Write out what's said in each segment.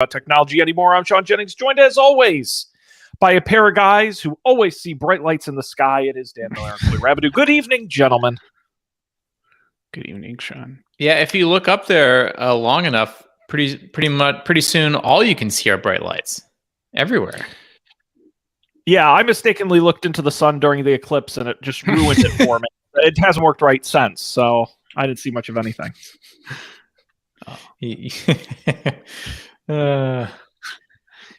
about technology anymore. I'm Sean Jennings, joined as always by a pair of guys who always see bright lights in the sky. It is Dan Miller and Clay Rabideau. Good evening, gentlemen. Good evening, Sean. Yeah, if you look up there long enough, pretty soon, all you can see are bright lights everywhere. Yeah, I mistakenly looked into the sun during the eclipse, and it just ruined it for me. It hasn't worked right since, so I didn't see much of anything.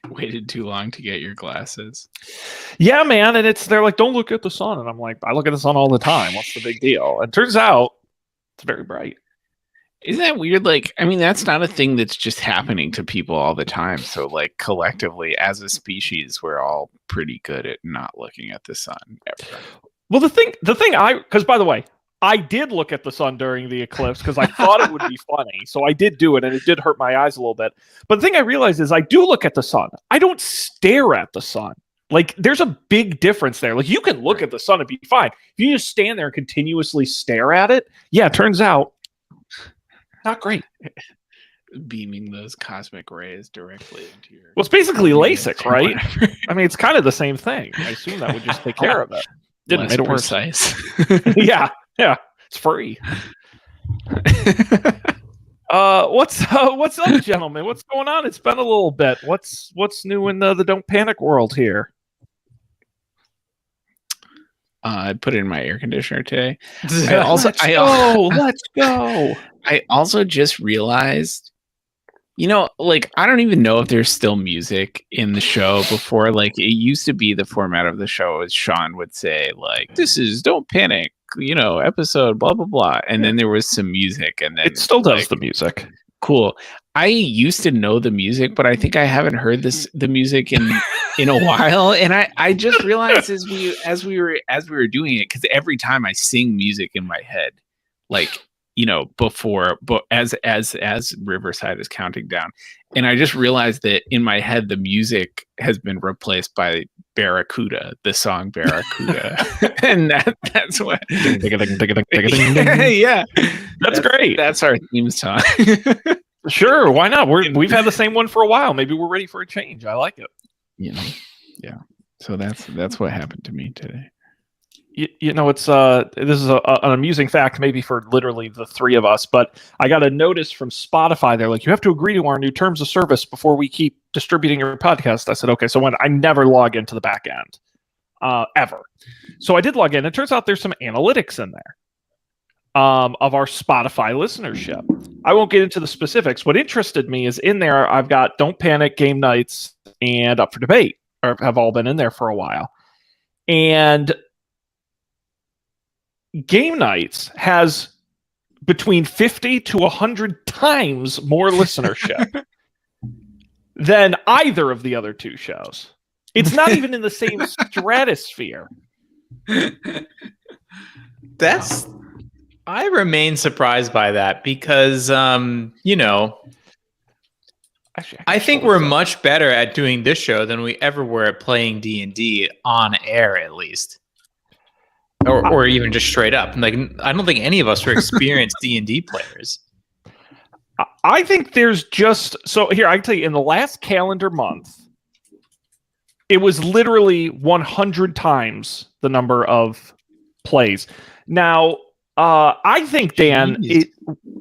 Waited too long to get your glasses. Yeah, man, and they're like, don't look at the sun, and I'm like, I look at the sun all the time. What's the big deal? And it turns out it's very bright. Isn't that weird? Like, I mean, that's not a thing that's just happening to people all the time. So, like, collectively, as a species, we're all pretty good at not looking at the sun ever. Well, because by the way, I did look at the sun during the eclipse because I thought it would be funny. So I did do it, and it did hurt my eyes a little bit. But the thing I realized is I do look at the sun. I don't stare at the sun. Like, there's a big difference there. Like, you can look at the sun and be fine. If you just stand there and continuously stare at it, yeah, it turns out not great. Beaming those cosmic rays directly into your... Well, it's basically LASIK, right? I mean, it's kind of the same thing. I assume that would just take care of it. Didn't make it worse. Yeah, it's free. What's up, gentlemen? What's going on? It's been a little bit. What's new in the Don't Panic world here? I put it in my air conditioner today. Let's go. I also just realized, like, I don't even know if there's still music in the show before. Like, it used to be the format of the show as Sean would say, like, this is Don't Panic, episode, blah, blah, blah. And then there was some music. And then it still does the music. Cool. I used to know the music, but I think I haven't heard the music in a while. And I just realized as we were doing it, because every time I sing music in my head, like, before, but as Riverside is counting down, and I just realized that in my head the music has been replaced by Barracuda, the song Barracuda, and that's what. Yeah, that's great. That's our theme song. Sure, why not? We've had the same one for a while. Maybe we're ready for a change. I like it. Yeah. So that's what happened to me today. It's this is an amusing fact, maybe for literally the three of us, but I got a notice from Spotify. They're like, you have to agree to our new terms of service before we keep distributing your podcast. I said, okay. So I never log into the back end, ever. So I did log in. It turns out there's some analytics in there, of our Spotify listenership. I won't get into the specifics. What interested me is in there, I've got Don't Panic, Game Nights, and Up for Debate, or have all been in there for a while. And Game Nights has between 50 to 100 times more listenership than either of the other two shows. It's not even in the same stratosphere. I remain surprised by that because, Actually, I think we're much better at doing this show than we ever were at playing D&D on air, at least. Or even just straight up. Like, I don't think any of us were experienced D&D players. I think there's just... So here, I can tell you, in the last calendar month, it was literally 100 times the number of plays. Now, I think, Dan,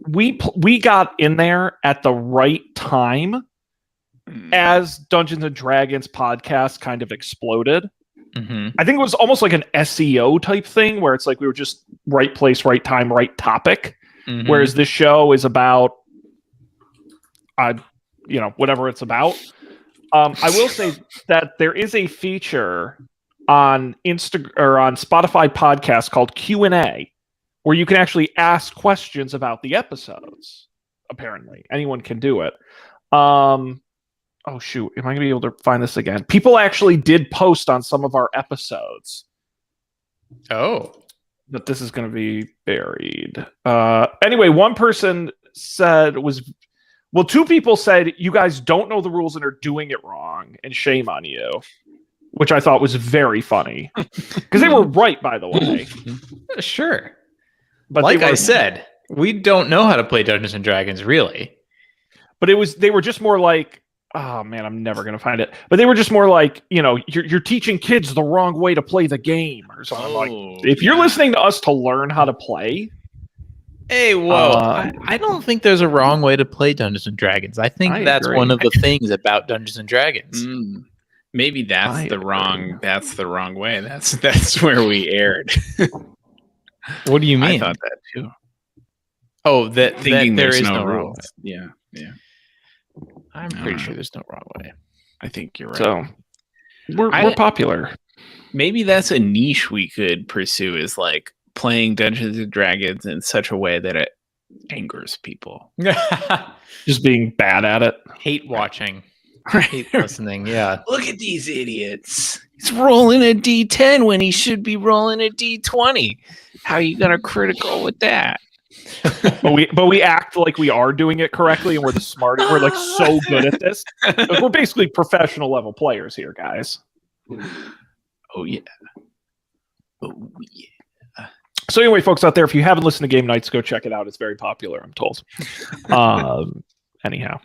we got in there at the right time as Dungeons & Dragons podcast kind of exploded. Mm-hmm. I think it was almost like an SEO type thing where it's like we were just right place, right time, right topic. Mm-hmm. Whereas this show is about, whatever it's about. I will say that there is a feature on on Spotify podcast called Q&A, where you can actually ask questions about the episodes. Apparently, anyone can do it. Oh, shoot. Am I going to be able to find this again? People actually did post on some of our episodes. Oh. But this is going to be buried. Anyway, one person said two people said, you guys don't know the rules and are doing it wrong, and shame on you, which I thought was very funny. Because they were right, by the way. Sure. But like I said, we don't know how to play Dungeons & Dragons, really. But they were just more like, Oh man, I'm never gonna find it. But they were just more like, you're teaching kids the wrong way to play the game or something. I'm like, if you're listening to us to learn how to play, Hey, whoa! I don't think there's a wrong way to play Dungeons and Dragons. I think that's agree. one of the things about Dungeons and Dragons. Maybe that's the wrong way. That's where we erred. What do you mean? I thought that too. Oh, that Thinking there there's is no no wrong rules. way. Yeah. I'm pretty sure there's no wrong way. I think you're right. So we're popular. Maybe that's a niche we could pursue, is like playing Dungeons and Dragons in such a way that it angers people. Just being bad at it. Hate watching. Hate listening. Yeah. Look at these idiots. He's rolling a D10 when he should be rolling a D20. How are you gonna critical with that? but we act like we are doing it correctly, and we're the smart. We're like so good at this. Like, we're basically professional level players here, guys. Oh yeah. Oh yeah. So anyway, folks out there, if you haven't listened to Game Nights, go check it out. It's very popular, I'm told. Anyhow.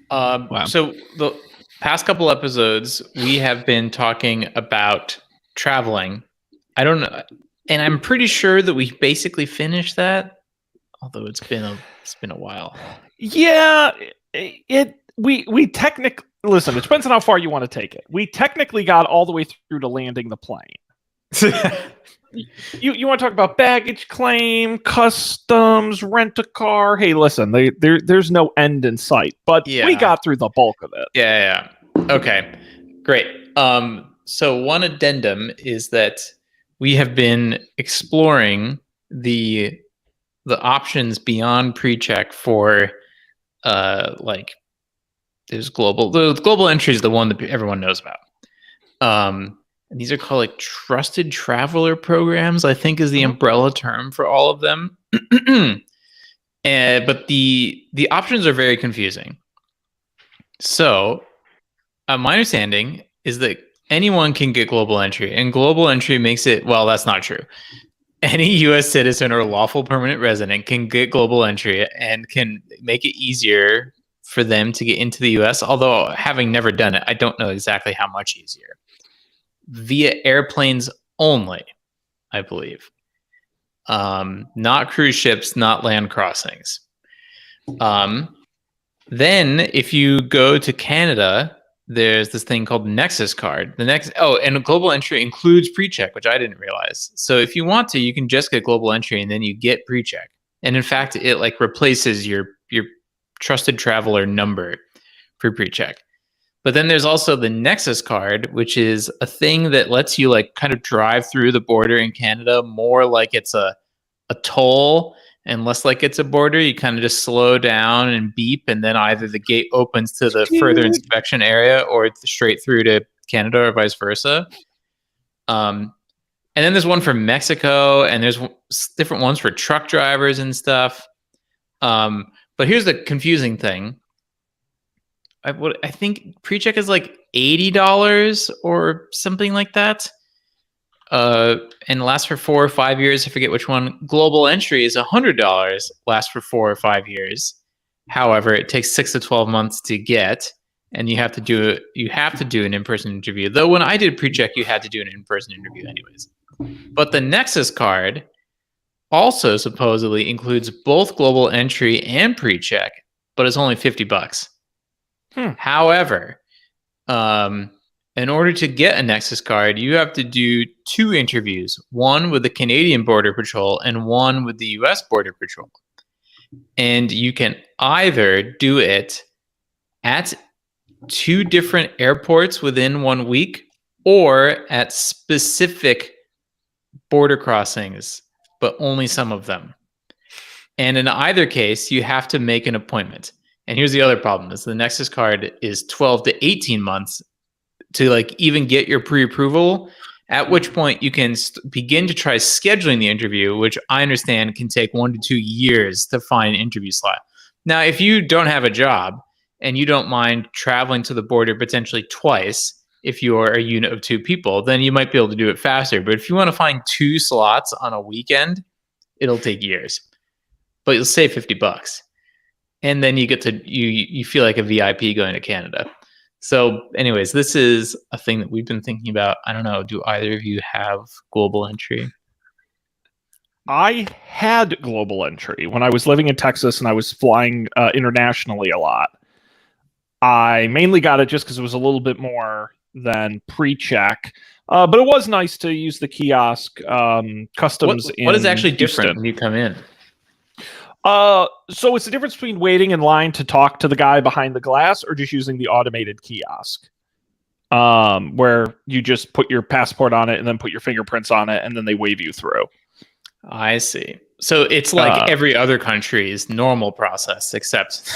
Wow. So the past couple episodes, we have been talking about traveling. I don't know, and I'm pretty sure that we basically finished that. Although it's been a while. Yeah, we technically listen. It depends on how far you want to take it. We technically got all the way through to landing the plane. You want to talk about baggage claim, customs, rent a car? Hey, listen, there's no end in sight, but we got through the bulk of it. Yeah. Okay, great. So one addendum is that we have been exploring the options beyond pre-check for like there's global entry is the one that everyone knows about. And these are called like trusted traveler programs, I think is the umbrella term for all of them. But the options are very confusing. So my understanding is that anyone can get global entry, and global entry makes it, well, that's not true. Any U.S. citizen or lawful permanent resident can get global entry and can make it easier for them to get into the U.S. Although having never done it, I don't know exactly how much easier. Via airplanes only, I believe. Not cruise ships, not land crossings. Then if you go to Canada, there's this thing called Nexus card. And global entry includes pre-check, which I didn't realize. So if you want to, you can just get global entry and then you get pre-check. And in fact, it like replaces your trusted traveler number for pre-check. But then there's also the Nexus card, which is a thing that lets you like kind of drive through the border in Canada more like it's a toll and less like it's a border. You kind of just slow down and beep, and then either the gate opens to the further inspection area or it's straight through to Canada or vice versa. And then there's one for Mexico, and there's different ones for truck drivers and stuff. But here's the confusing thing. I think pre-check is like $80 or something like that. And lasts for 4 or 5 years. I forget which one. Global entry is $100, lasts for 4 or 5 years. However, it takes 6 to 12 months to get, and you have to do an in-person interview. Though when I did pre-check, you had to do an in-person interview anyways. But the Nexus card also supposedly includes both global entry and pre-check, but it's only $50. However, in order to get a Nexus card, you have to do 2 interviews, one with the Canadian Border Patrol and one with the US Border Patrol. And you can either do it at 2 different airports within 1 week or at specific border crossings, but only some of them. And in either case, you have to make an appointment. And here's the other problem: is the Nexus card is 12 to 18 months to like even get your pre-approval, at which point you can begin to try scheduling the interview, which I understand can take 1 to 2 years to find an interview slot. Now, if you don't have a job and you don't mind traveling to the border potentially twice, if you're a unit of 2 people, then you might be able to do it faster. But if you want to find 2 slots on a weekend, it'll take years. But you'll save $50. and then you get to you feel like a VIP going to Canada. So, anyways, this is a thing that we've been thinking about. I don't know. Do either of you have global entry? I had global entry when I was living in Texas and I was flying internationally a lot. I mainly got it just because it was a little bit more than pre-check. But it was nice to use the kiosk customs. What is actually Houston. different when you come in? So it's the difference between waiting in line to talk to the guy behind the glass or just using the automated kiosk, where you just put your passport on it and then put your fingerprints on it and then they wave you through. I see. So it's like every other country's normal process, except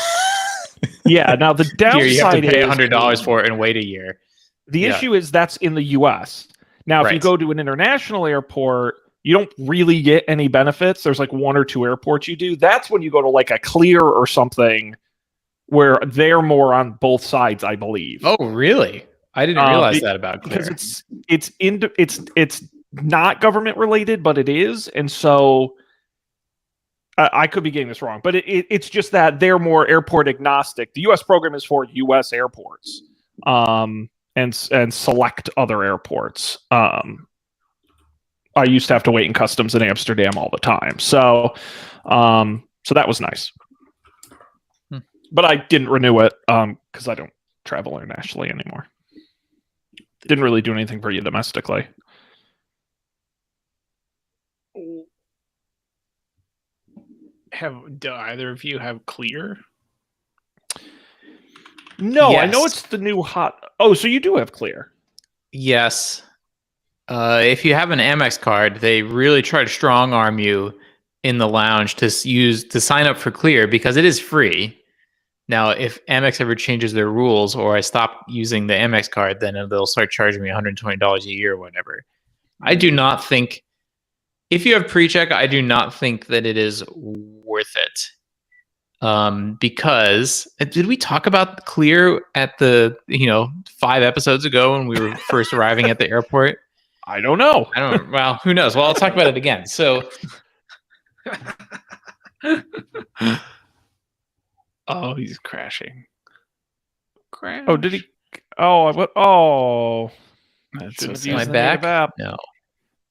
yeah. Now the downside here you have to pay is $100 for it and wait a year. the issue is that's in the U.S. Now, if you Right. go to an international airport, you don't really get any benefits. There's like one or two airports you do. That's when you go to like a Clear or something where they're more on both sides, I believe. Oh, really? I didn't realize that about Clear. Because it's not government related, but it is, and so I could be getting this wrong, but it's just that they're more airport agnostic. The U.S. program is for U.S. airports, and select other airports. I used to have to wait in customs in Amsterdam all the time, so that was nice. But I didn't renew it because I don't travel internationally anymore. Didn't really do anything for you domestically. Do either of you have Clear? No, I Yes. know it's the new hot. Oh, so you do have Clear. Yes. If you have an Amex card, they really try to strong arm you in the lounge to sign up for Clear because it is free. Now, if Amex ever changes their rules or I stop using the Amex card, then they'll start charging me $120 a year or whatever. I do not think, if you have pre-check, I do not think that it is worth it. Because did we talk about Clear at the 5 episodes ago when we were first arriving at the airport? I don't know. I don't. Well, who knows? Well, I'll talk about it again. So, Oh, he's crashing. Crash. Oh, did he? Oh, what? Oh, That's shouldn't so have my used the back? native app. No.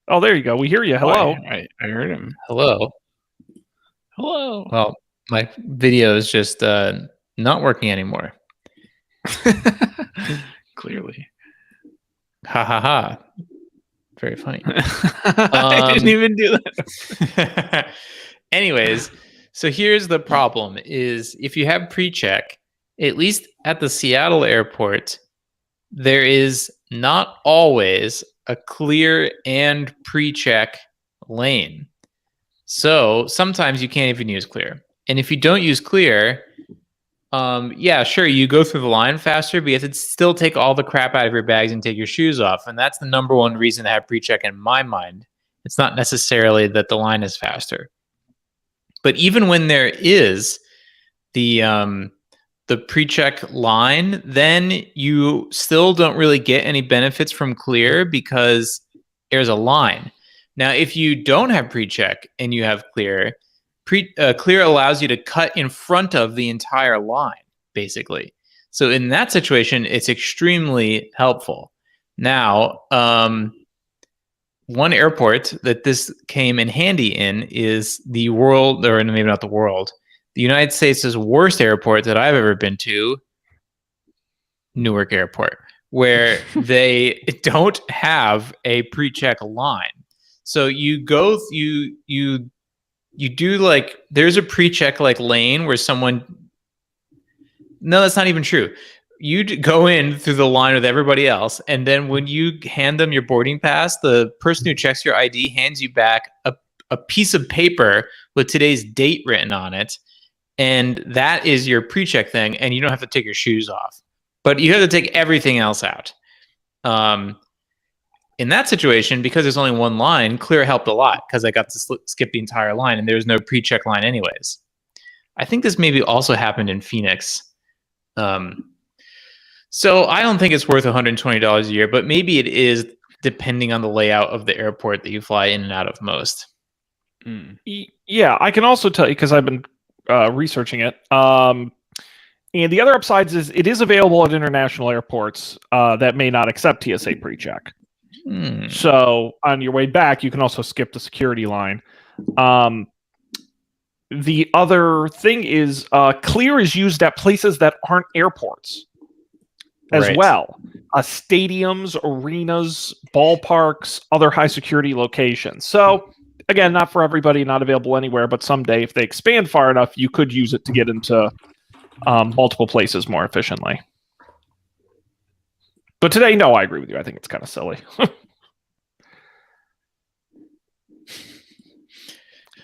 Oh, there you go. We hear you. Hello. I heard him. Hello. Hello. Well, my video is just not working anymore. Clearly. Ha ha ha. Very funny. I didn't even do that. Anyways, so here's the problem is if you have pre-check, at least at the Seattle airport, there is not always a Clear and pre-check lane. So sometimes you can't even use Clear. And if you don't use Clear, yeah, sure, you go through the line faster, but you have to still take all the crap out of your bags and take your shoes off. And that's the number one reason to have pre-check in my mind. It's not necessarily that the line is faster. But even when there is the pre-check line, then you still don't really get any benefits from Clear because there's a line. Now, if you don't have pre-check and you have Clear, Clear allows you to cut in front of the entire line, basically. So in that situation, it's extremely helpful. Now, one airport that this came in handy in is the United States' worst airport that I've ever been to, Newark Airport, where they don't have a pre-check line. So you go, you do like, there's a pre-check like lane where no, that's not even true. You go in through the line with everybody else, and then when you hand them your boarding pass, the person who checks your ID hands you back a piece of paper with today's date written on it, and that is your pre-check thing, and you don't have to take your shoes off. But you have to take everything else out. In that situation, because there's only one line, Clear helped a lot because I got to skip the entire line, and there was no pre-check line anyways. I think this maybe also happened in Phoenix. So I don't think it's worth $120 a year, but maybe it is depending on the layout of the airport that you fly in and out of most. Yeah, I can also tell you because I've been researching it. And the other upsides is it is available at international airports that may not accept TSA PreCheck. So on your way back, you can also skip the security line. The other thing is Clear is used at places that aren't airports as well. Stadiums, arenas, ballparks, other high security locations. So again, not for everybody, not available anywhere, but someday if they expand far enough, you could use it to get into multiple places more efficiently. But today, no, I agree with you. I think it's kind of silly.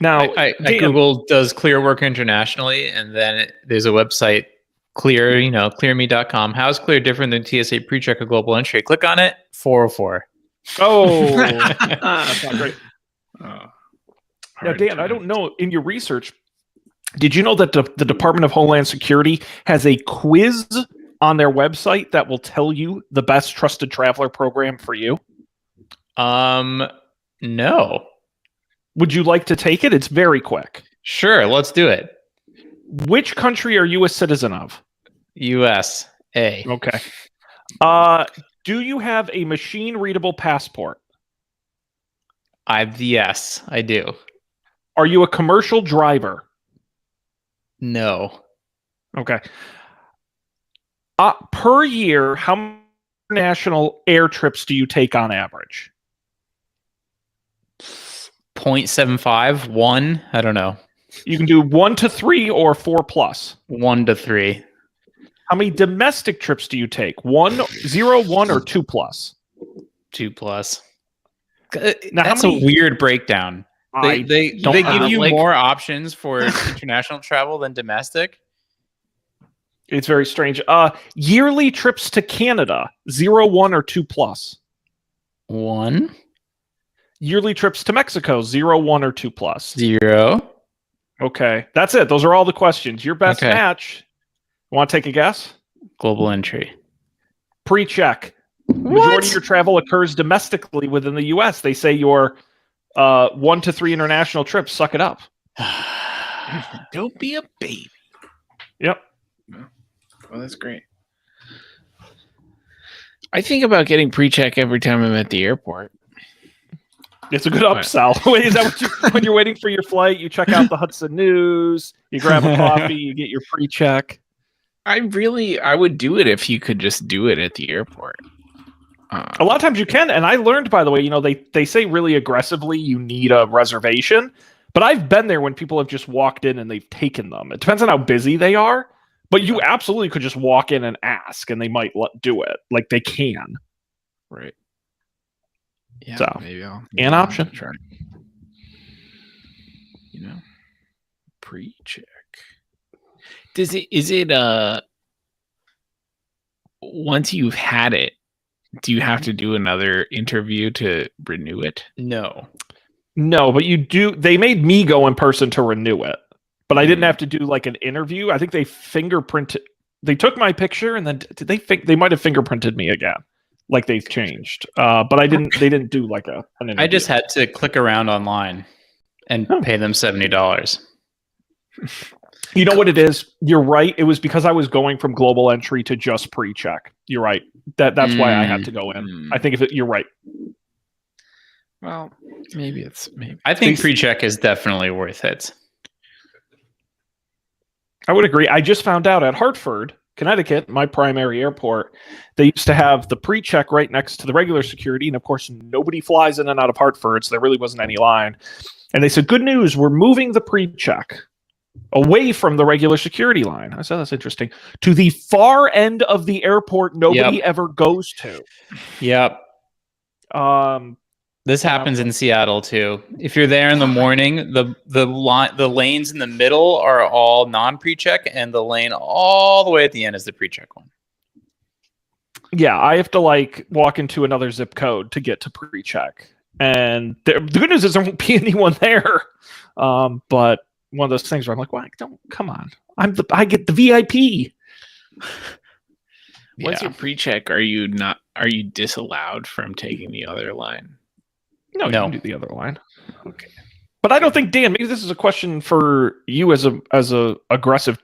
Now, I Googled does Clear work internationally, and then there's a website, Clear, clearme.com. How is Clear different than TSA PreCheck or Global Entry? Click on it, 404. Oh, that's not great. Now, Dan, I don't know, in your research, did you know that the Department of Homeland Security has a quiz on their website that will tell you the best trusted traveler program for you? No. Would you like to take it? It's very quick. Sure, let's do it. Which country are you a citizen of? USA. Okay. Do you have a machine-readable passport? Yes, I do. Are you a commercial driver? No. Okay. Per year, how many international air trips do you take on average? 0.75, 1, I don't know. You can do 1 to 3 or 4 plus. 1 to 3. How many domestic trips do you take? 0, 1, or 2 plus? 2 plus. Now, That's a weird breakdown. They give you more options for international travel than domestic. It's very strange. Yearly trips to Canada, 0, 1, or 2 plus. 1. Yearly trips to Mexico, 0, 1, or 2 plus. 0. Okay, that's it. Those are all the questions. Your best match. Want to take a guess? Global Entry. Pre-check. Majority of your travel occurs domestically within the U.S. They say your 1 to 3 international trips. Suck it up. Don't be a baby. Yep. Well, that's great. I think about getting pre-check every time I'm at the airport. It's a good upsell. Is that what you, when you're waiting for your flight, you check out the Hudson News, you grab a coffee, you get your pre-check? I would do it if you could just do it at the airport. A lot of times you can, and I learned, by the way, they say really aggressively you need a reservation, but I've been there when people have just walked in and they've taken them. It depends on how busy they are, but you absolutely could just walk in and ask, and they might do it. Like, they can. Right. Yeah, so, maybe an option. Try. Pre-check. Is it once you've had it, do you have to do another interview to renew it? No, but you do. They made me go in person to renew it, but I didn't have to do like an interview. I think they fingerprinted. They took my picture and then they might have fingerprinted me again. Like they've changed, but I didn't. They didn't do like an interview. I just had to click around online and pay them $70. You know what it is? You're right. It was because I was going from Global Entry to just pre-check. You're right. That's why I had to go in. I think you're right. Well, maybe. I think pre-check is definitely worth it. I would agree. I just found out at Hartford, Connecticut, my primary airport, they used to have the pre-check right next to the regular security. And of course, nobody flies in and out of Hartford, so there really wasn't any line. And they said, good news, we're moving the pre-check away from the regular security line. I said, that's interesting. To the far end of the airport nobody ever goes to. Yep. This happens in Seattle too. If you're there in the morning, the lanes in the middle are all non-pre-check, and the lane all the way at the end is the pre-check one. Yeah, I have to walk into another zip code to get to pre-check. And the good news is there won't be anyone there. But one of those things where I'm like, well, come on. I get the VIP. Once you pre-check, are you disallowed from taking the other line? No, you can do the other line. Okay. But I don't think, Dan, maybe this is a question for you as a aggressive.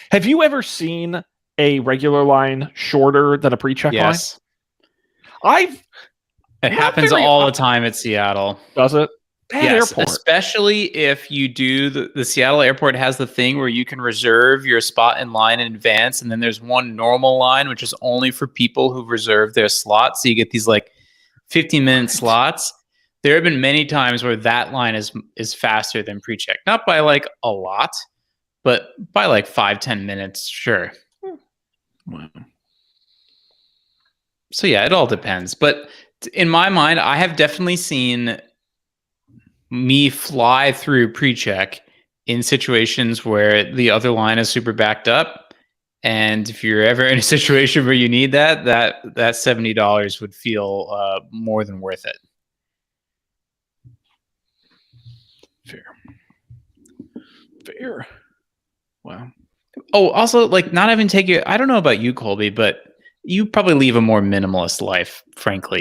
Have you ever seen a regular line shorter than a pre-check line? Yes. It It happens all the time at Seattle. Does it? Bad Yes, airport. especially if you do the Seattle airport has the thing where you can reserve your spot in line in advance, and then there's one normal line which is only for people who reserve their slots. So you get these like 15-minute slots. There have been many times where that line is faster than pre-check, not by like a lot, but by like 5-10 minutes, sure. Wow. So yeah, it all depends. But in my mind, I have definitely seen me fly through pre-check in situations where the other line is super backed up. And if you're ever in a situation where you need that $70 would feel more than worth it. Fair. Wow. Oh, also, like, not having to take you. I don't know about you, Colby, but you probably leave a more minimalist life, frankly.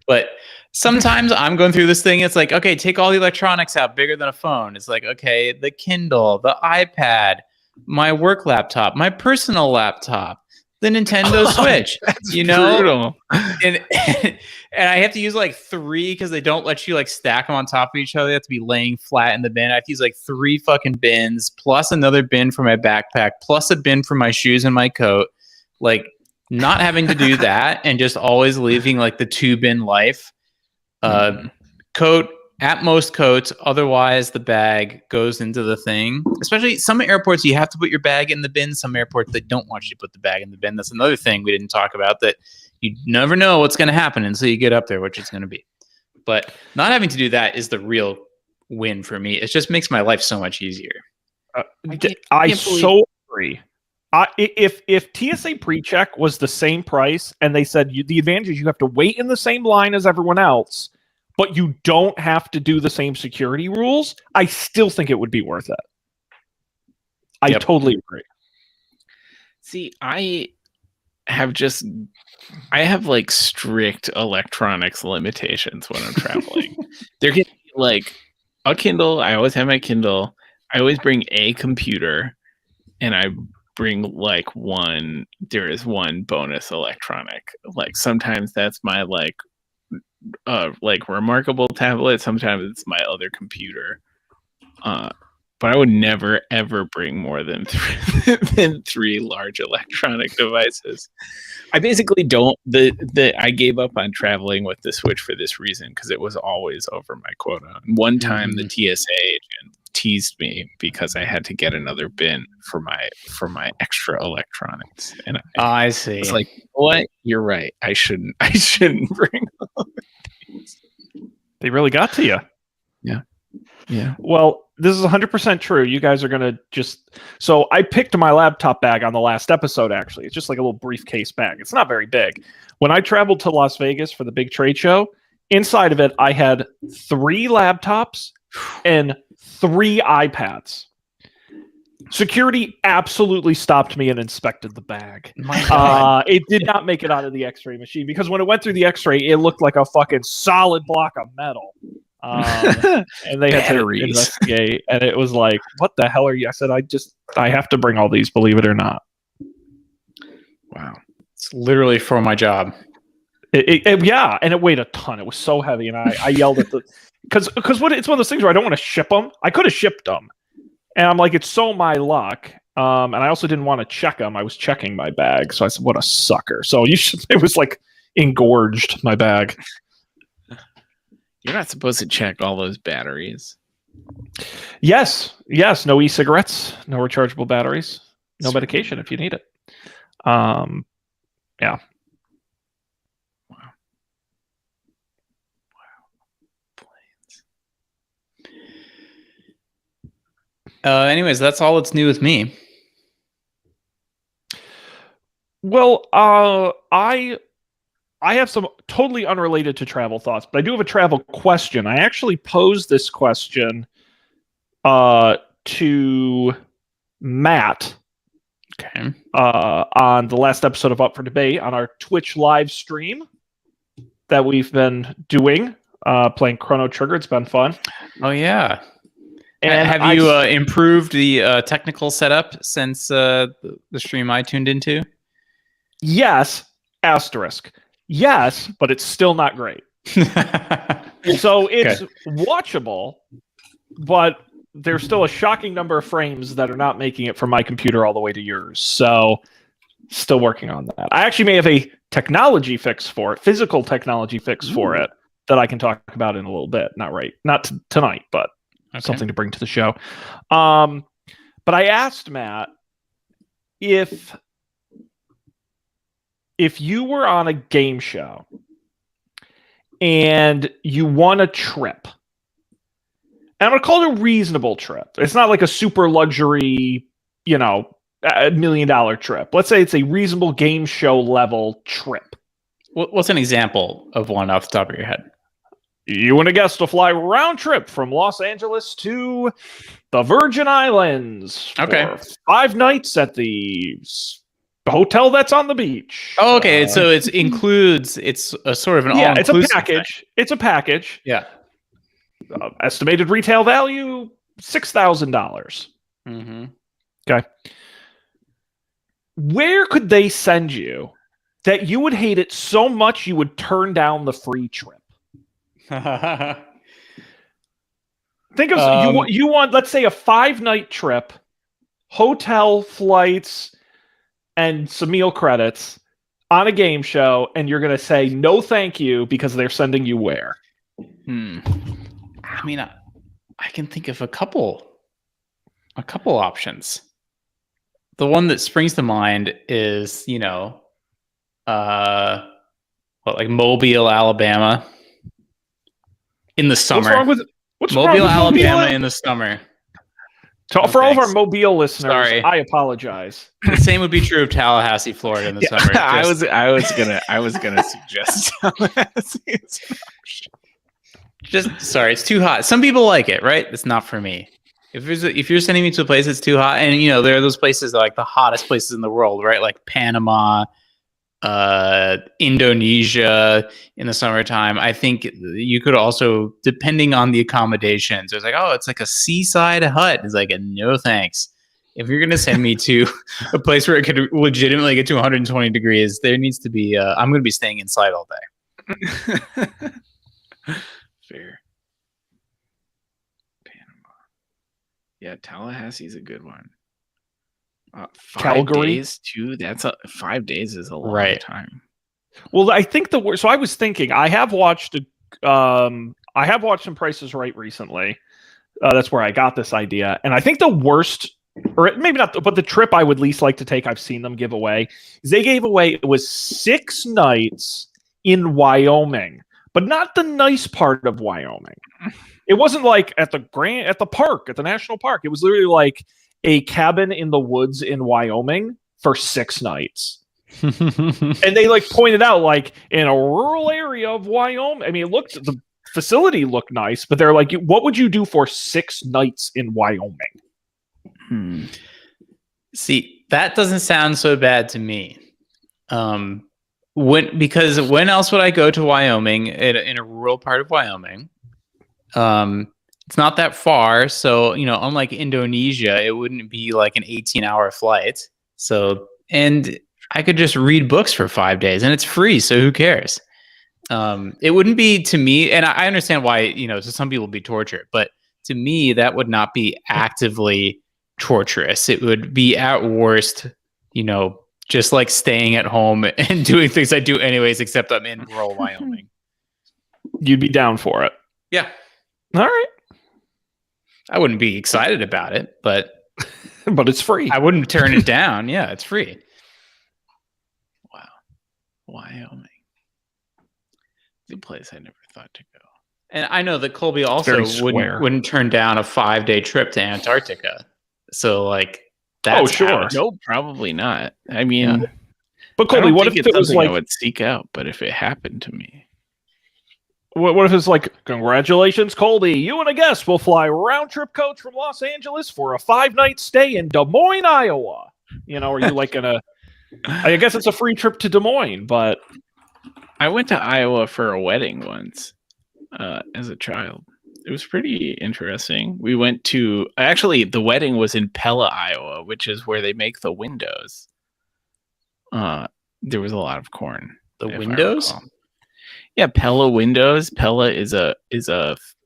But sometimes I'm going through this thing. It's like, okay, take all the electronics out, bigger than a phone. It's like, okay, the Kindle, the iPad, my work laptop, my personal laptop, the Nintendo Switch. You know, brutal. and I have to use like 3 because they don't let you like stack them on top of each other. They have to be laying flat in the bin. I have to use like 3 fucking bins plus another bin for my backpack plus a bin for my shoes and my coat. Like, not having to do that and just always leaving like the 2-bin life. Coat, at most coats, otherwise the bag goes into the thing. Especially some airports you have to put your bag in the bin. Some airports they don't want you to put the bag in the bin. That's another thing we didn't talk about, that you never know what's going to happen until you get up there, which it's going to be. But not having to do that is the real win for me. It just makes my life so much easier. I so agree. If TSA pre-check was the same price and they said the advantage is you have to wait in the same line as everyone else, but you don't have to do the same security rules, I still think it would be worth it. I totally agree. See, I have like strict electronics limitations when I'm traveling. There can be like a Kindle. I always have my Kindle. I always bring a computer, and I bring like there is one bonus electronic. Like sometimes that's my like remarkable tablet. Sometimes it's my other computer. But I would never ever bring more than 3 large electronic devices. I basically don't. I gave up on traveling with the Switch for this reason, because it was always over my quota. And one time the TSA agent teased me because I had to get another bin for my extra electronics, and I see. It's like, what? You're right. I shouldn't bring all these. They really got to you. Yeah. Well, this is 100% true. You guys are going to just... So I picked my laptop bag on the last episode, actually. It's just like a little briefcase bag. It's not very big. When I traveled to Las Vegas for the big trade show, inside of it, I had 3 laptops and 3 iPads. Security absolutely stopped me and inspected the bag. It did not make it out of the X-ray machine, because when it went through the X-ray, it looked like a fucking solid block of metal. And they had to investigate, and it was like, what the hell are you? I said, I have to bring all these, believe it or not. Wow. It's literally for my job. Yeah, and it weighed a ton. It was so heavy, and I yelled at because it's one of those things where I don't want to ship them. I could have shipped them, and I'm like, it's so my luck. And I also didn't want to check them. I was checking my bag, so I said, what a sucker. So it was like engorged my bag. You're not supposed to check all those batteries. Yes. No e-cigarettes, no rechargeable batteries, no medication if you need it. Yeah. Wow. Planes. Anyways, that's all that's new with me. Well, I have some totally unrelated to travel thoughts, but I do have a travel question. I actually posed this question to Matt on the last episode of Up for Debate on our Twitch live stream that we've been doing, playing Chrono Trigger. It's been fun. Oh, yeah. And have you improved the technical setup since the stream I tuned into? Yes, asterisk. Yes, but it's still not great. So it's watchable, but there's still a shocking number of frames that are not making it from my computer all the way to yours. So still working on that. I actually may have a technology fix for it, physical technology fix for it that I can talk about in a little bit. Not tonight, but something to bring to the show. But I asked Matt if you were on a game show and you won a trip, and I'm going to call it a reasonable trip. It's not like a super luxury, $1 million trip. Let's say it's a reasonable game show level trip. What's an example of one off the top of your head? You and a guest will fly round trip from Los Angeles to the Virgin Islands for 5 nights at the hotel that's on the beach. Oh, okay. So it's a sort of an all-inclusive it's a package. thing. It's a package. Yeah. Estimated retail value $6,000. Mm-hmm. Okay. Where could they send you that you would hate it so much you would turn down the free trip? Think of you want, let's say, a 5-night trip, hotel, flights, and some meal credits on a game show, and you're going to say no thank you because they're sending you where? I mean, I can think of a couple options. The one that springs to mind is, like Mobile, Alabama in the summer. What's Mobile, wrong with Alabama in the summer. For all of our Mobile listeners, Sorry. I apologize. The same would be true of Tallahassee, Florida in the summer. I was gonna suggest Tallahassee. Sorry, it's too hot. Some people like it, right? It's not for me. If you're sending me to a place that's too hot, and there are those places that are like the hottest places in the world, right? Like Panama, Indonesia in the summertime. I think you could also, depending on the accommodations, there's like, it's like a seaside hut. It's like, no thanks. If you're gonna send me to a place where it could legitimately get to 120 degrees, there needs to be. I'm gonna be staying inside all day. Fair. Panama. Yeah, Tallahassee's a good one. 5 Calgary days too. 5 days is a long time. Well, I think so I was thinking I have watched some Prices Right recently. That's where I got this idea, and I think the worst, or maybe not, but the trip I would least like to take, I've seen them give away, is they gave away, it was 6 nights in Wyoming, but not the nice part of Wyoming. It wasn't like at the national park. It was literally like a cabin in the woods in Wyoming for 6 nights. And they pointed out in a rural area of Wyoming. I mean, the facility looked nice, but they're like, what would you do for 6 nights in Wyoming? See, that doesn't sound so bad to me. Because when else would I go to Wyoming in a rural part of Wyoming? It's not that far, so unlike Indonesia, it wouldn't be like an 18-hour flight. So, and I could just read books for 5 days, and it's free, so who cares? It wouldn't be, to me, and I understand why to some people it'd be torture, but to me that would not be actively torturous. It would be at worst, just like staying at home and doing things I do anyways, except I'm in rural Wyoming. You'd be down for it. Yeah. All right. I wouldn't be excited about it, but it's free. I wouldn't turn it down. Yeah, it's free. Wow. Wyoming. The place I never thought to go. And I know that Colby also wouldn't turn down a 5-day trip to Antarctica. So that's sure. No, probably not. I mean, but Colby, what if it was I would seek out, but if it happened to me. What if it's congratulations, Colby, you and a guest will fly round trip coach from Los Angeles for a 5-night stay in Des Moines, Iowa. Are you gonna? I guess it's a free trip to Des Moines, but I went to Iowa for a wedding once as a child. pretty interesting. We went to actually the wedding was in Pella, Iowa, which is where they make the windows. There was a lot of corn. The if I windows? recall. Yeah, Pella Windows. Pella is a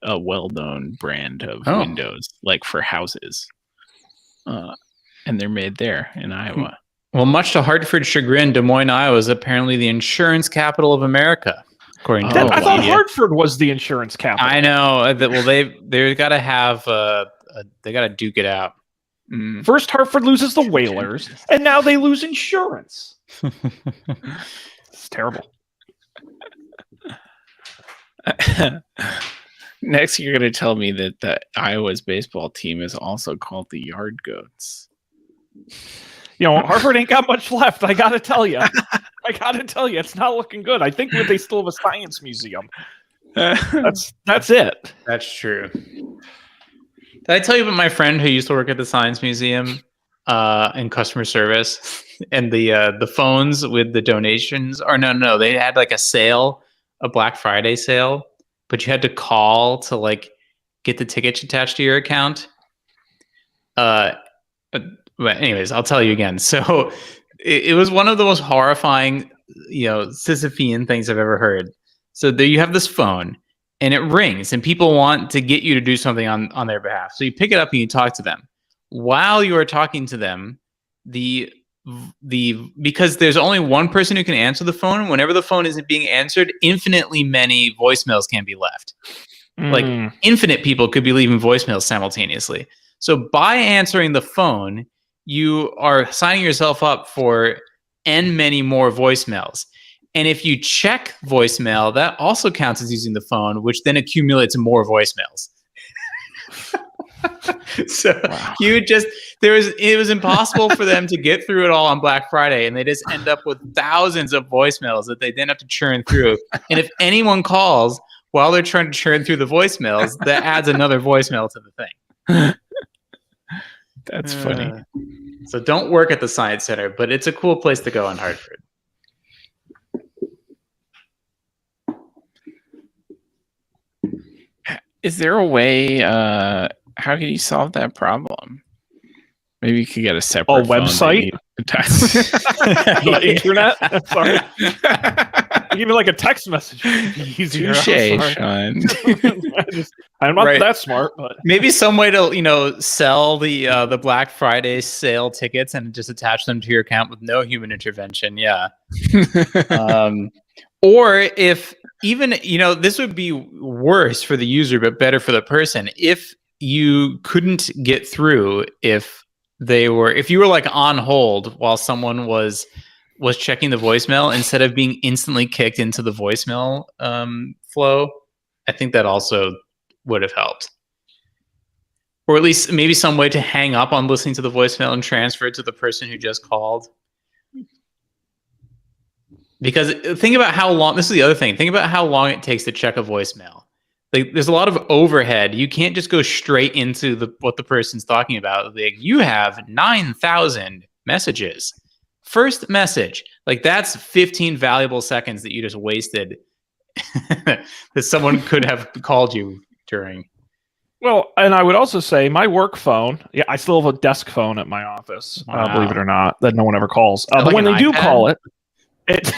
well-known brand of windows, like for houses. And they're made there in Iowa. Well, much to Hartford's chagrin, Des Moines, Iowa is apparently the insurance capital of America, according to I thought Wikipedia. Hartford was the insurance capital. I know. Well, they got to have they got to duke it out. First, Hartford loses the Whalers, and now they lose insurance. It's terrible. Next, you're going to tell me that the Iowa's baseball team is also called the Yard Goats. Hartford ain't got much left. I got to tell you. It's not looking good. I think they still have a science museum. That's it. That's true. Did I tell you about my friend who used to work at the Science Museum in customer service, and the phones with the donations? Or no, they had like a sale, a Black Friday sale, but you had to call to like get the tickets attached to your account. But anyways, I'll tell you again. So it was one of the most horrifying, Sisyphean things I've ever heard. So there you have this phone, and it rings, and people want to get you to do something on their behalf. So you pick it up and you talk to them. While you are talking to them, because there's only one person who can answer the phone, whenever the phone isn't being answered, infinitely many voicemails can be left. Like infinite people could be leaving voicemails simultaneously. So by answering the phone, you are signing yourself up for n many more voicemails. And if you check voicemail, that also counts as using the phone, which then accumulates more voicemails. So it was impossible for them to get through it all on Black Friday, and they just end up with thousands of voicemails that they then have to churn through. And if anyone calls while they're trying to churn through the voicemails, that adds another voicemail to the thing. That's funny. So don't work at the Science Center, but it's a cool place to go in Hartford. Is there a way? How can you solve that problem? Maybe you could get a separate website. The internet. I'm sorry. Give me like a text message. Easier. Touché, Sean. I'm not that smart, but maybe some way to sell the Black Friday sale tickets and just attach them to your account with no human intervention. Yeah. Or if even this would be worse for the user but better for the person if you couldn't get through if you were like on hold while someone was checking the voicemail instead of being instantly kicked into the voicemail flow. I think that also would have helped. Or at least maybe some way to hang up on listening to the voicemail and transfer it to the person who just called. Because think about how long, this is the other thing, think about how long it takes to check a voicemail. Like, there's a lot of overhead. You can't just go straight into what the person's talking about. Like, you have 9,000 messages. First message, like that's 15 valuable seconds that you just wasted that someone could have called you during. Well, and I would also say my work phone. Yeah, I still have a desk phone at my office. Wow. Believe it or not, that no one ever calls. Like but when they do iPad? call it, it's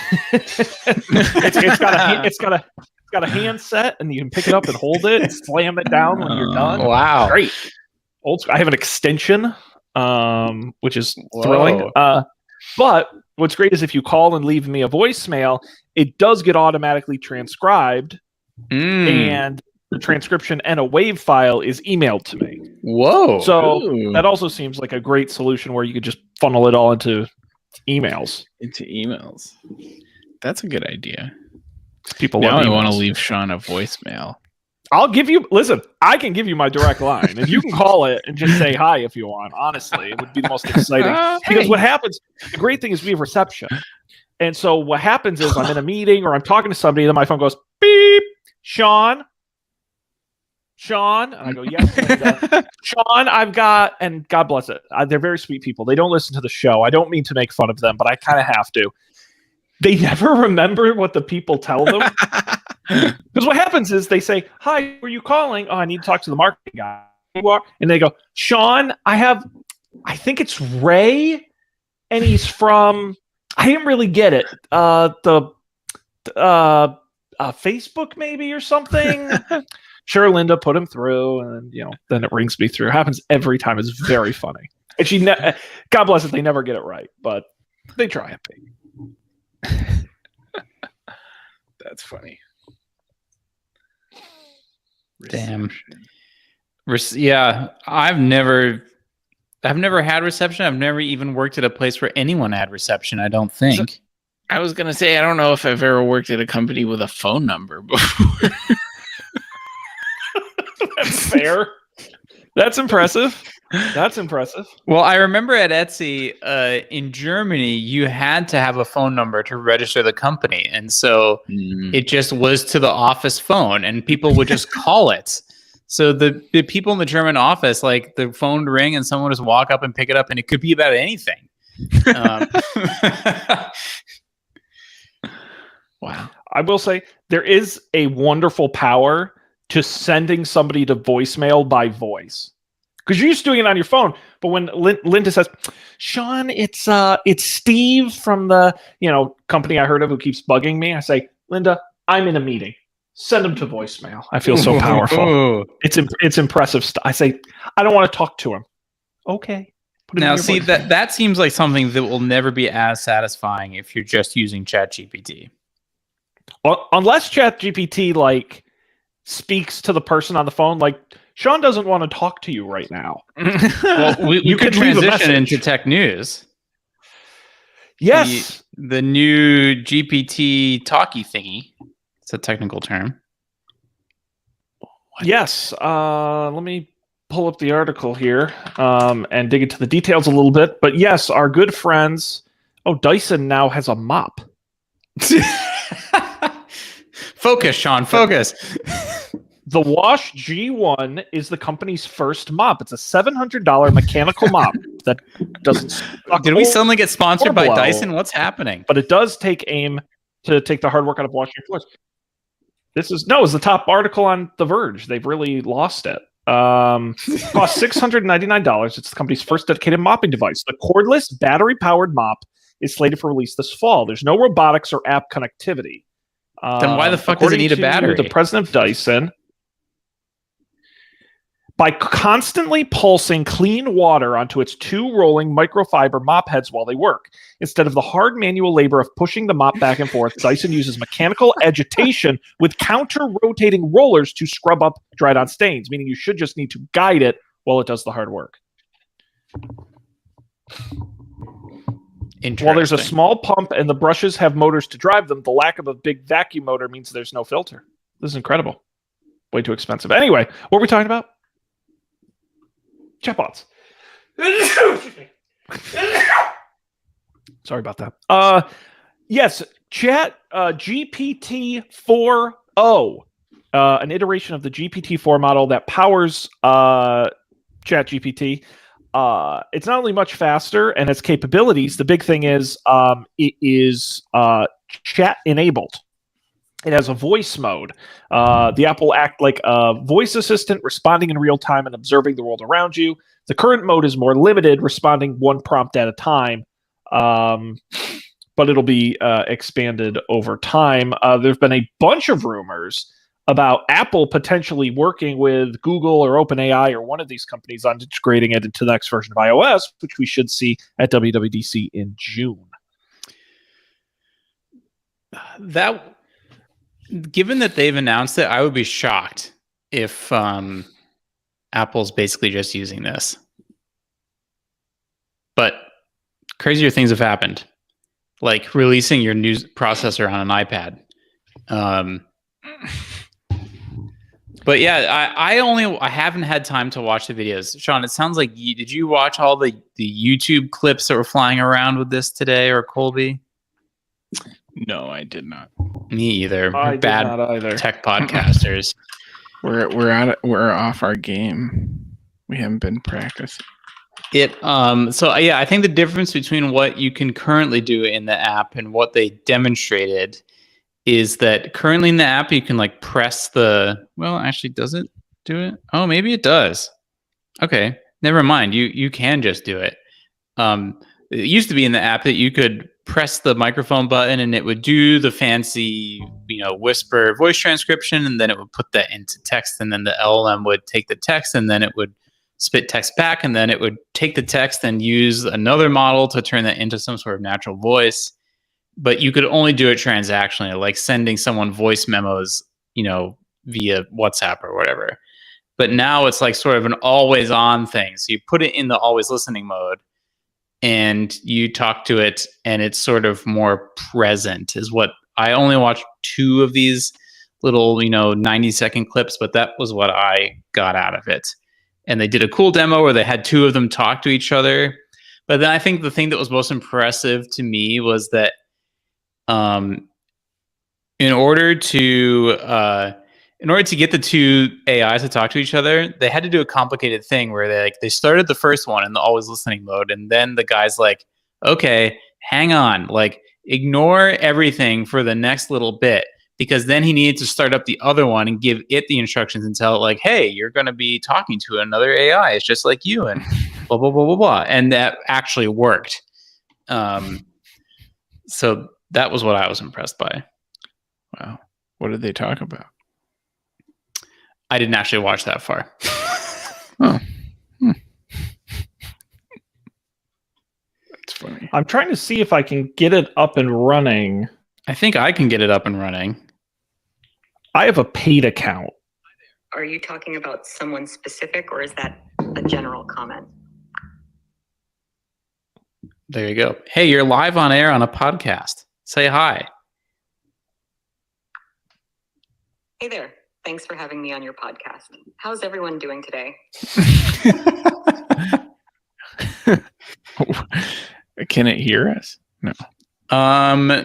got a handset, and you can pick it up and hold it, and slam it down when you're done. Wow. Great. Old school. I have an extension, which is thrilling. But what's great is if you call and leave me a voicemail, it does get automatically transcribed, and the transcription and a WAV file is emailed to me. Whoa. So that also seems like a great solution where you could just funnel it all into emails. That's a good idea. People now love I want to emails. leave Sean a voicemail. I can give you my direct line, and you can call it and just say hi if you want. Honestly, it would be the most exciting. Because what happens, the great thing is we have reception. And so what happens is I'm in a meeting or I'm talking to somebody, and then my phone goes, beep, Sean. And I go, yes. And, Sean, I've got, and God bless it. They're very sweet people. They don't listen to the show. I don't mean to make fun of them, but I kind of have to. They never remember what the people tell them. Because what happens is they say, "Hi, who are you calling? Oh, I need to talk to the marketing guy." And they go, "Sean, I think it's Ray, and he's from. I didn't really get it. Facebook maybe or something." Sure, Linda put him through, and then it rings me through. It happens every time. It's very funny. And God bless it, they never get it right, but they try it. That's funny. Damn. Yeah, I've never had reception. I've never even worked at a place where anyone had reception, I don't think. I was gonna say I don't know if I've ever worked at a company with a phone number before. That's fair. That's impressive. That's impressive. Well, I remember at Etsy in Germany, you had to have a phone number to register the company. And so it just was to the office phone and people would just call it. So the people in the German office, like the phone would ring and someone would just walk up and pick it up and it could be about anything. Wow. I will say there is a wonderful power to sending somebody to voicemail by voice. Because you're used to doing it on your phone, but when Linda says, "Sean, it's Steve from the company I heard of who keeps bugging me," I say, "Linda, I'm in a meeting. Send him to voicemail." I feel so powerful. It's impressive stuff. I say, "I don't want to talk to him." Okay. Now, see that seems like something that will never be as satisfying if you're just using ChatGPT. Unless ChatGPT speaks to the person on the phone, Sean doesn't want to talk to you right now. Well, you could transition into tech news. Yes. The new GPT talkie thingy. It's a technical term. Yes. Let me pull up the article here and dig into the details a little bit. But yes, our good friends. Oh, Dyson now has a mop. Focus, Sean. Focus. The Wash G1 is the company's first mop. It's a $700 mechanical mop that doesn't. Did we suddenly get sponsored by blow. Dyson? What's happening? But it does take aim to take the hard work out of washing your floors. It's the top article on The Verge. They've really lost it. Costs $699. It's the company's first dedicated mopping device. The cordless, battery-powered mop is slated for release this fall. There's no robotics or app connectivity. Then why the fuck does it need a battery? The president of Dyson, by constantly pulsing clean water onto its two rolling microfiber mop heads while they work. Instead of the hard manual labor of pushing the mop back and forth, Dyson uses mechanical agitation with counter-rotating rollers to scrub up dried-on stains, meaning you should just need to guide it while it does the hard work. While there's a small pump and the brushes have motors to drive them, the lack of a big vacuum motor means there's no filter. This is incredible. Way too expensive. Anyway, what were we talking about? Chatbots. Sorry about that. Yes, Chat GPT 4.0, an iteration of the GPT-4 model that powers ChatGPT. It's not only much faster and its capabilities, the big thing is it is chat enabled. It has a voice mode. The app will act like a voice assistant, responding in real time and observing the world around you. The current mode is more limited, responding one prompt at a time, but it'll be expanded over time. There's been a bunch of rumors about Apple potentially working with Google or OpenAI or one of these companies on integrating it into the next version of iOS, which we should see at WWDC in June. Given that they've announced it, I would be shocked if Apple's basically just using this. But crazier things have happened, like releasing your news processor on an iPad. But yeah, I haven't had time to watch the videos. Sean, it sounds like did you watch all the YouTube clips that were flying around with this today, or Colby? No, I did not. Me either. I We're bad did not either. tech podcasters. We're off our game. We haven't been practicing. So yeah, I think the difference between what you can currently do in the app and what they demonstrated is that currently in the app you can like press the. Well, actually, does it do it? Oh, maybe it does. Okay, never mind. You can just do it. It used to be in the app that you could press the microphone button and it would do the fancy, whisper voice transcription, and then it would put that into text, and then the LLM would take the text, and then it would spit text back, and then it would take the text and use another model to turn that into some sort of natural voice. But you could only do it transactionally, like sending someone voice memos, via WhatsApp or whatever. But now it's like sort of an always on thing. So you put it in the always listening mode and you talk to it, and it's sort of more present. Is what I only watched 2 of these little, 90-second clips, but that was what I got out of it. And they did a cool demo where they had 2 of them talk to each other. But then I think the thing that was most impressive to me was that in order to get the 2 AIs to talk to each other, they had to do a complicated thing where they started the first one in the always listening mode, and then the guy's like, okay, hang on, like ignore everything for the next little bit, because then he needed to start up the other one and give it the instructions and tell it like, hey, you're going to be talking to another AI. It's just like you, and blah, blah, blah, blah, blah. And that actually worked. So that was what I was impressed by. Wow. What did they talk about? I didn't actually watch that far. Oh. That's funny. I'm trying to see if I can get it up and running. I think I can get it up and running. I have a paid account. Are you talking about someone specific, or is that a general comment? There you go. Hey, you're live on air on a podcast. Say hi. Hey there. Thanks for having me on your podcast. How's everyone doing today? Can it hear us? No.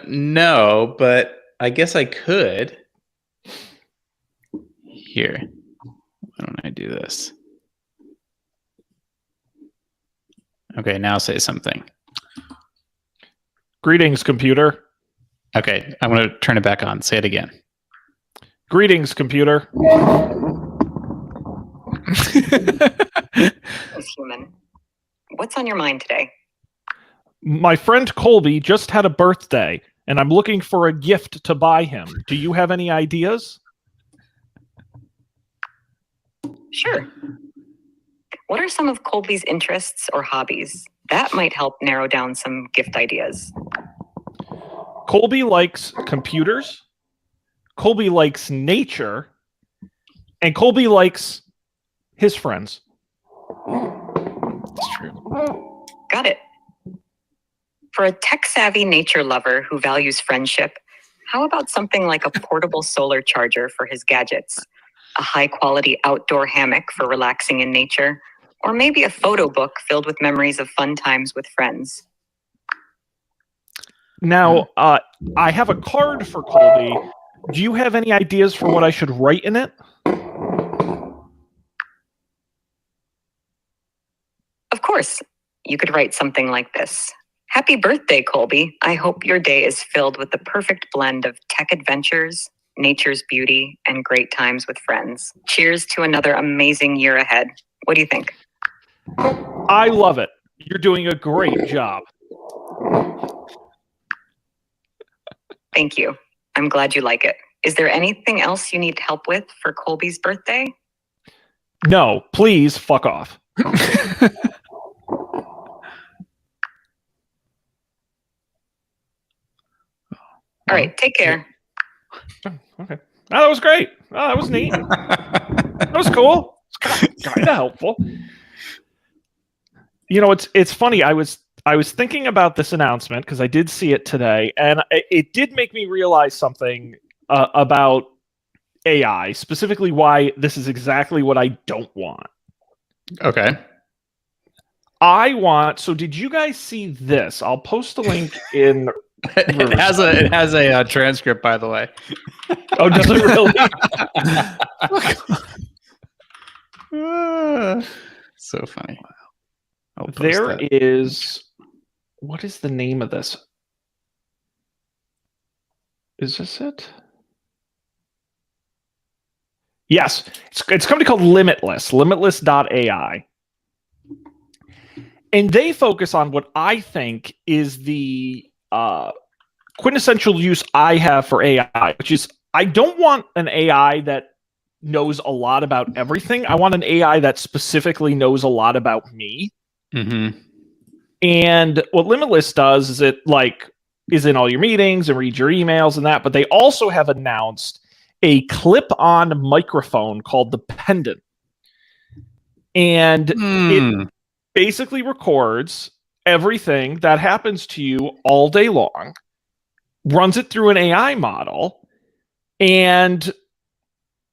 No, but I guess I could. Here. Why don't I do this? Okay, now say something. Greetings, computer. Okay, I'm going to turn it back on. Say it again. Greetings, computer. As human, what's on your mind today? My friend Colby just had a birthday, and I'm looking for a gift to buy him. Do you have any ideas? Sure. What are some of Colby's interests or hobbies? That might help narrow down some gift ideas. Colby likes computers. Colby likes nature. And Colby likes his friends. That's true. Got it. For a tech-savvy nature lover who values friendship, how about something like a portable solar charger for his gadgets, a high-quality outdoor hammock for relaxing in nature, or maybe a photo book filled with memories of fun times with friends? Now, I have a card for Colby. Do you have any ideas for what I should write in it? Of course. You could write something like this. Happy birthday, Colby. I hope your day is filled with the perfect blend of tech adventures, nature's beauty, and great times with friends. Cheers to another amazing year ahead. What do you think? I love it. You're doing a great job. Thank you. I'm glad you like it. Is there anything else you need help with for Colby's birthday? No, please fuck off. All right, take care. Okay. Oh, that was great. Oh, that was neat. That was cool. It's kind of helpful. You know, it's funny. I was thinking about this announcement because I did see it today, and it did make me realize something about AI, specifically why this is exactly what I don't want. Okay. So did you guys see this? I'll post a link in. It has a transcript, by the way. Oh, does it really? So funny. I'll post There that. is. What is the name of this? Is this it? Yes, it's a company called Limitless, limitless.ai. And they focus on what I think is the quintessential use I have for AI, which is I don't want an AI that knows a lot about everything. I want an AI that specifically knows a lot about me. Mm-hmm. And what Limitless does is it is in all your meetings and reads your emails and that, but they also have announced a clip-on microphone called the Pendant. And it basically records everything that happens to you all day long, runs it through an AI model, and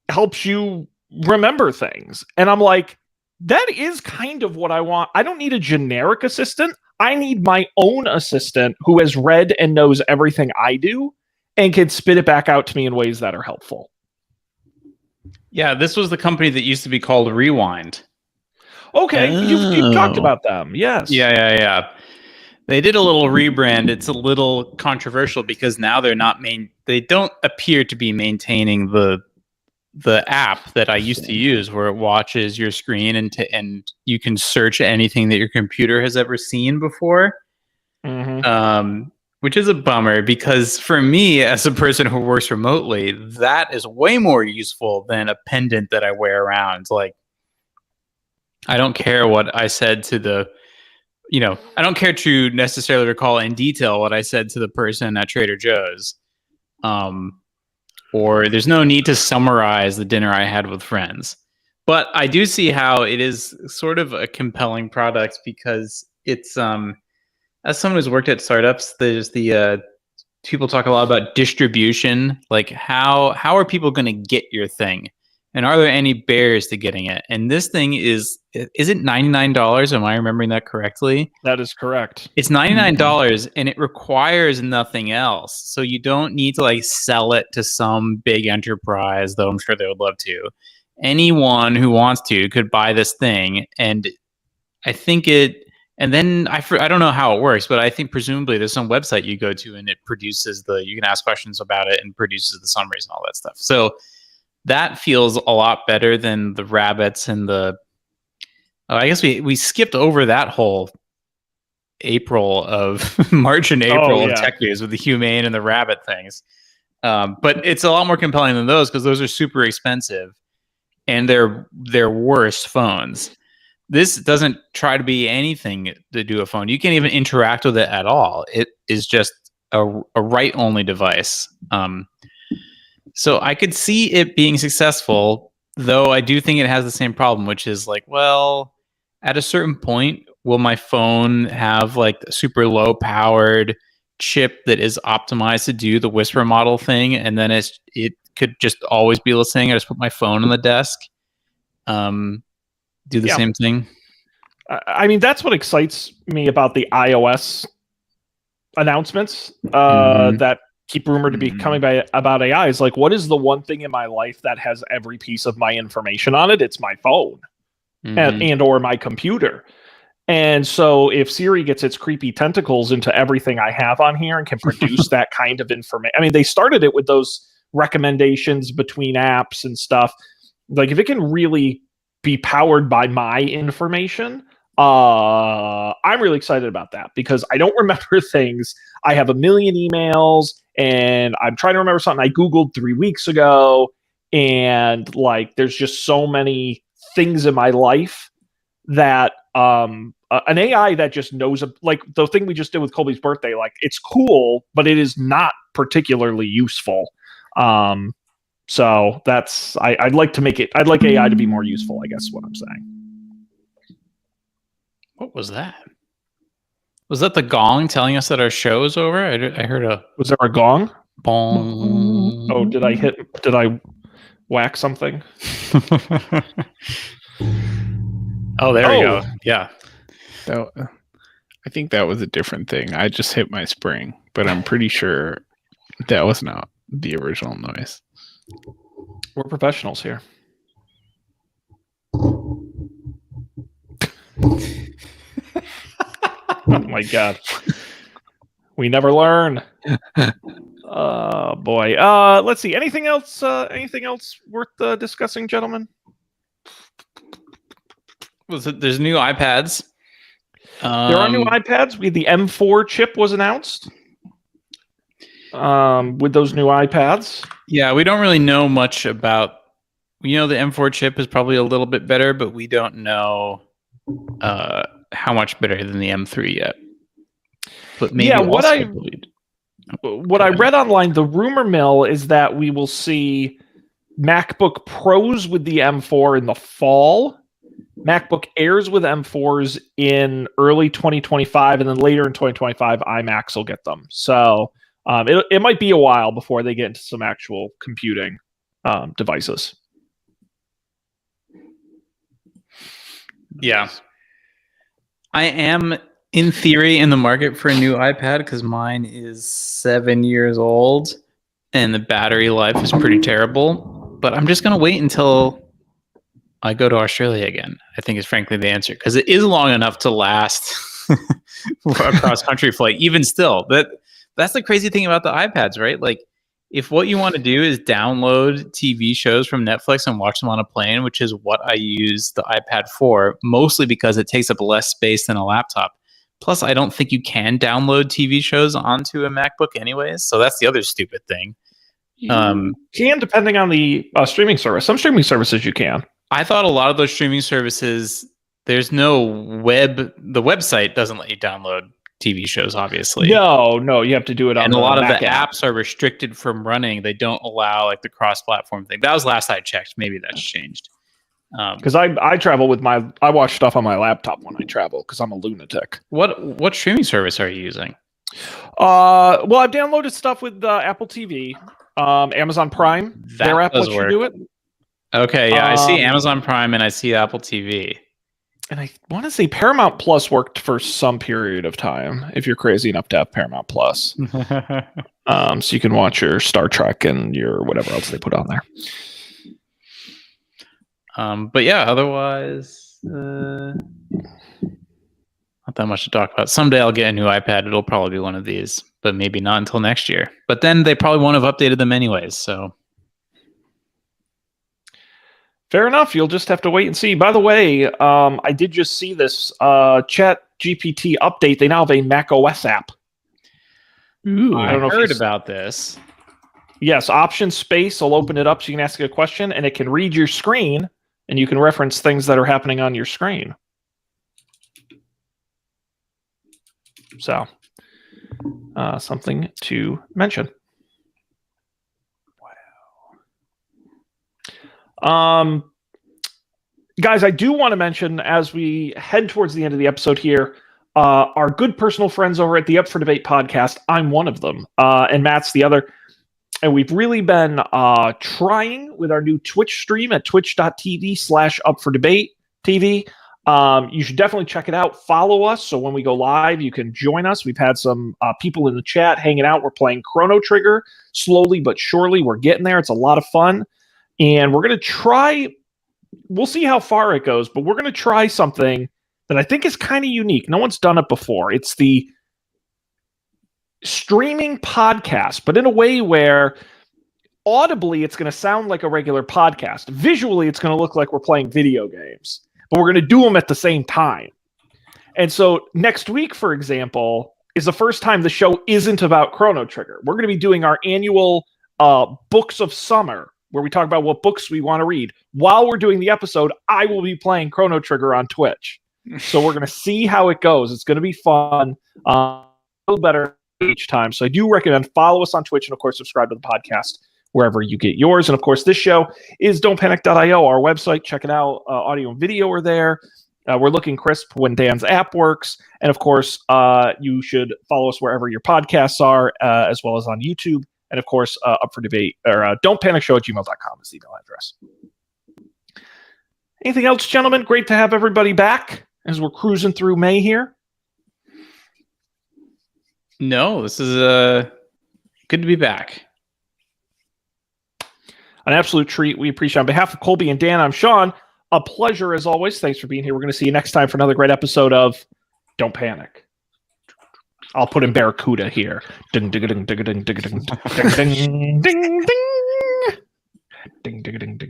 helps you remember things. And I'm like, that is kind of what I want. I don't need a generic assistant. I need my own assistant who has read and knows everything I do and can spit it back out to me in ways that are helpful. Yeah, this was the company that used to be called Rewind. Okay, you've talked about them. Yes. Yeah. They did a little rebrand. It's a little controversial because now they don't appear to be maintaining the app that I used to use, where it watches your screen and you can search anything that your computer has ever seen before. Mm-hmm. Which is a bummer, because for me, as a person who works remotely, that is way more useful than a pendant that I wear around. Like, I don't care what I said to I don't care to necessarily recall in detail what I said to the person at Trader Joe's. Or there's no need to summarize the dinner I had with friends. But I do see how it is sort of a compelling product, because it's, as someone who's worked at startups, there's people talk a lot about distribution. Like, how are people going to get your thing? And are there any barriers to getting it? And this thing is it $99? Am I remembering that correctly? That is correct. It's $99 and it requires nothing else. So you don't need to sell it to some big enterprise, though I'm sure they would love to. Anyone who wants to could buy this thing. And I think and then I don't know how it works, but I think presumably there's some website you go to and it produces you can ask questions about it and produces the summaries and all that stuff. So that feels a lot better than the rabbits and I guess we skipped over that whole March and April of tech news with the humane and the rabbit things. But it's a lot more compelling than those, because those are super expensive and they're worse phones. This doesn't try to be anything to do a phone. You can't even interact with it at all. It is just a write-only device. So I could see it being successful, though I do think it has the same problem, which is at a certain point, will my phone have a super low powered chip that is optimized to do the Whisper model thing, and then it could just always be listening? I just put my phone on the desk, do the same thing. I mean, that's what excites me about the iOS announcements that keep rumored to be coming about AI. Is what is the one thing in my life that has every piece of my information on it? It's my phone and or my computer. And so if Siri gets its creepy tentacles into everything I have on here and can produce that kind of information, I mean, they started it with those recommendations between apps and stuff. If it can really be powered by my information, I'm really excited about that, because I don't remember things. I have a million emails and I'm trying to remember something I Googled 3 weeks ago. And there's just so many things in my life that an AI that just knows, the thing we just did with Colby's birthday, it's cool, but it is not particularly useful. So that's, I'd like AI to be more useful, I guess is what I'm saying. What was that? Was that the gong telling us that our show is over? I heard Was there a gong? Bong. Oh, did I whack something? Oh, there we go. Yeah. I think that was a different thing. I just hit my spring, but I'm pretty sure that was not the original noise. We're professionals here. Oh my god. We never learn. Boy. Let's see. Anything else? Anything else worth discussing, gentlemen? There's new iPads. There are new iPads. The M4 chip was announced. With those new iPads. Yeah, we don't really know much about. We know the M4 chip is probably a little bit better, but we don't know how much better than the M3 yet. But maybe what I read online, the rumor mill is that we will see MacBook Pros with the M4 in the fall, MacBook Airs with M4s in early 2025, and then later in 2025, iMacs will get them. So it might be a while before they get into some actual computing devices. Yeah. I am, in theory, in the market for a new iPad because mine is 7 years old and the battery life is pretty terrible. But I'm just going to wait until I go to Australia again, I think is frankly the answer. Because it is long enough to last for a cross-country flight. Even still, that's the crazy thing about the iPads, right? Like, if what you want to do is download TV shows from Netflix and watch them on a plane, which is what I use the iPad for, mostly because it takes up less space than a laptop. Plus, I don't think you can download TV shows onto a MacBook anyways. So that's the other stupid thing. You can, depending on the streaming service. Some streaming services you can. I thought a lot of those streaming services, there's no web. The website doesn't let you download TV shows, obviously. No, you have to do it on. And a lot of Mac the app. apps are restricted from running. They don't allow like the cross-platform thing. That was last I checked. Maybe that's changed. Because I travel with I watch stuff on my laptop when I travel because I'm a lunatic. What streaming service are you using? Well, I've downloaded stuff with Apple TV, Amazon Prime. Their app lets you do it. Okay, yeah, I see Amazon Prime and I see Apple TV. And I want to say Paramount Plus worked for some period of time, if you're crazy enough to have Paramount Plus. So you can watch your Star Trek and your whatever else they put on there. But yeah, otherwise, not that much to talk about. Someday I'll get a new iPad. It'll probably be one of these, but maybe not until next year. But then they probably won't have updated them anyways, so... Fair enough. You'll just have to wait and see. By the way, I did just see this Chat GPT update. They now have a Mac OS app. Ooh, I don't know if heard you- about this. Yes, option space will open it up so you can ask a question, and it can read your screen, and you can reference things that are happening on your screen. So, something to mention. Guys, I do want to mention as we head towards the end of the episode here, our good personal friends over at the Up for Debate podcast. I'm one of them, and Matt's the other. And we've really been trying with our new Twitch stream at twitch.tv/upfordebate.tv. You should definitely check it out. Follow us so when we go live, you can join us. We've had some people in the chat hanging out. We're playing Chrono Trigger slowly but surely. We're getting there. It's a lot of fun. And we're going to try, we'll see how far it goes, but we're going to try something that I think is kind of unique. No one's done it before. It's the streaming podcast, but in a way where audibly it's going to sound like a regular podcast. Visually, it's going to look like we're playing video games, but we're going to do them at the same time. And so next week, for example, is the first time the show isn't about Chrono Trigger. We're going to be doing our annual Books of Summer, where we talk about what books we want to read. While we're doing the episode, I will be playing Chrono Trigger on Twitch. So we're going to see how it goes. It's going to be fun. A little better each time. So I do recommend follow us on Twitch and, of course, subscribe to the podcast wherever you get yours. And, of course, this show is don'tpanic.io, our website. Check it out. Audio and video are there. We're looking crisp when Dan's app works. And, of course, you should follow us wherever your podcasts are, as well as on YouTube. And, of course, Up for Debate, or don'tpanicshow@gmail.com is the email address. Anything else, gentlemen? Great to have everybody back as we're cruising through May here. No, this is good to be back. An absolute treat. We appreciate it. On behalf of Colby and Dan, I'm Sean. A pleasure as always. Thanks for being here. We're going to see you next time for another great episode of Don't Panic. I'll put in Barracuda here. Ding ding ding ding ding ding ding ding ding ding ding ding ding